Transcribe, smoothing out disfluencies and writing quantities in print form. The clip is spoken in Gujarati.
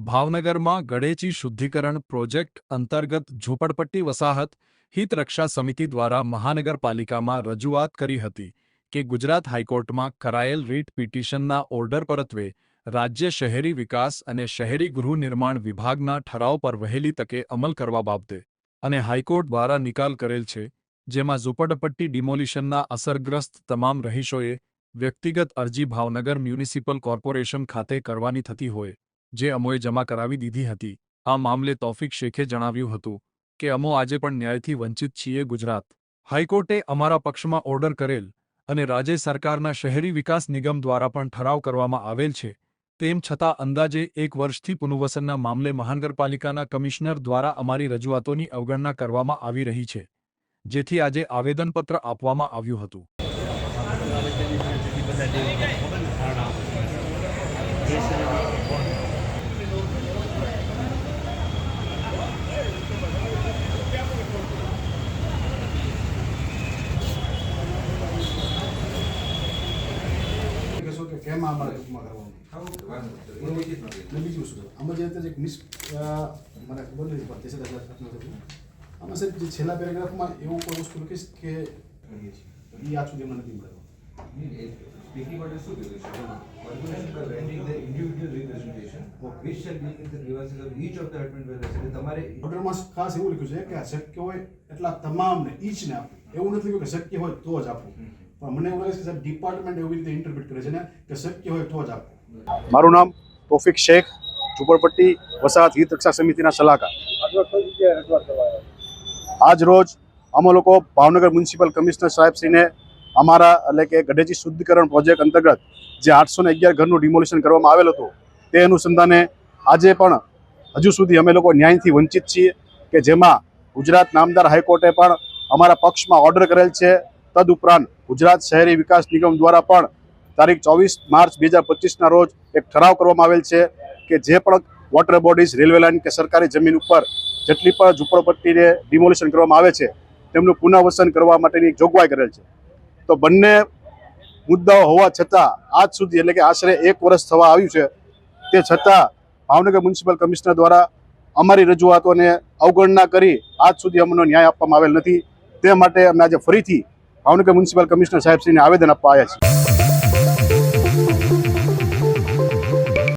ભાવનગરમાં ગળેચી શુદ્ધિકરણ પ્રોજેક્ટ અંતર્ગત ઝૂંપડપટ્ટી વસાહત હિત રક્ષા સમિતિ દ્વારા મહાનગરપાલિકામાં રજૂઆત કરી હતી કે ગુજરાત હાઈકોર્ટમાં કરાયેલ રીટ પિટિશનના ઓર્ડર પરત્વે રાજ્ય શહેરી વિકાસ અને શહેરી ગૃહનિર્માણ વિભાગના ઠરાવ પર વહેલી તકે અમલ કરવા બાબતે અને હાઈકોર્ટ દ્વારા નિકાલ કરેલ છે, જેમાં ઝૂંપડપટ્ટી ડિમોલિશનના અસરગ્રસ્ત તમામ રહીશોએ વ્યક્તિગત અરજી ભાવનગર મ્યુનિસિપલ કોર્પોરેશન ખાતે કરવાની થતી હોય, જે અમોએ જમા કરાવી દીધી હતી। આ મામલે તૌફિક શેખે જણાવ્યું હતું કે અમો આજે પણ ન્યાયથી વંચિત છીએ। ગુજરાત હાઈકોર્ટે અમારા પક્ષમાં ઓર્ડર કરેલ અને રાજ્ય સરકારના શહેરી વિકાસ નિગમ દ્વારા પણ ઠરાવ કરવામાં આવેલ છે, તેમ છતાં અંદાજે 1 વર્ષથી પુનર્વસનના મામલે મહાનગરપાલિકાના કમિશનર દ્વારા અમારી રજૂઆતોની અવગણના કરવામાં આવી રહી છે, જેથી આજે આવેદનપત્ર આપવામાં આવ્યું હતું। કેમ આ મારે ટૂંકમાં કરવાનું બીજું શું આમાં જે એક મિસ મને ખબર નથી પડતી છે આમાં સર જે છેલ્લા પેરેગ્રાફમાં એવું કોઈ વસ્તુ લખીશ કે એ આજ સુધી એમને નથી મળેલો speaking what is corporation by granting the individual representation which shall be in the grievances of each of the admin residents તમારે ઓર્ડરમાં ખાસ એવું લખ્યું છે કે આ શક્ય હોય એટલા તમામને ઈચને આપવું, એવું નથી કે શક્ય હોય તો જ આપવું, પણ મને એવું લાગે છે કે ડિપાર્ટમેન્ટ એવી રીતે ઇન્ટરપ્રિટ કરે છે ને કે શક્ય હોય તો જ આપવું। મારું નામ તૌફિક શેખ, ઝૂંપડપટ્ટી વસાહત હિત રક્ષા સમિતિના સલાહકાર। આજ રોજ અમે લોકો ભાવનગર મ્યુનિસિપલ કમિશનર સાહેબશ્રીને અમારા એટલે કે ગઢેચી શુદ્ધિકરણ પ્રોજેક્ટ અંતર્ગત જે 811 ઘરનું ડિમોલિશન કરવામાં આવેલ હતું તે અનુસંધાને આજે પણ હજુ સુધી અમે લોકો ન્યાયથી વંચિત છીએ, કે જેમાં ગુજરાત નામદાર હાઈકોર્ટે પણ અમારા પક્ષમાં ઓર્ડર કરેલ છે। તદુપરાંત ગુજરાત શહેરી વિકાસ નિગમ દ્વારા પણ તારીખ 24 માર્ચ 2025ના રોજ એક ઠરાવ કરવામાં આવેલ છે કે જે પણ વોટર બોડીઝ, રેલવે લાઇન કે સરકારી જમીન ઉપર જેટલી પણ ઝૂંપડપટ્ટીને ડિમોલિશન કરવામાં આવે છે તેમનું પુનઃવસન કરવા માટેની એક જોગવાઈ કરેલ છે। તો બંને મુદ્દાઓ હોવા છતાં આજ સુધી એટલે કે આશરે 1 વર્ષ થવા આવ્યું છે, તે છતાં ભાવનગર મ્યુનિસિપલ કમિશનર દ્વારા અમારી રજૂઆતોને અવગણના કરી આજ સુધી અમને ન્યાય આપવામાં આવેલ નથી। તે માટે અમે આજે ફરીથી ભાવનગર મ્યુનિસિપલ કમિશનર સાહેબશ્રીને આવેદન આપવા આવ્યા છીએ।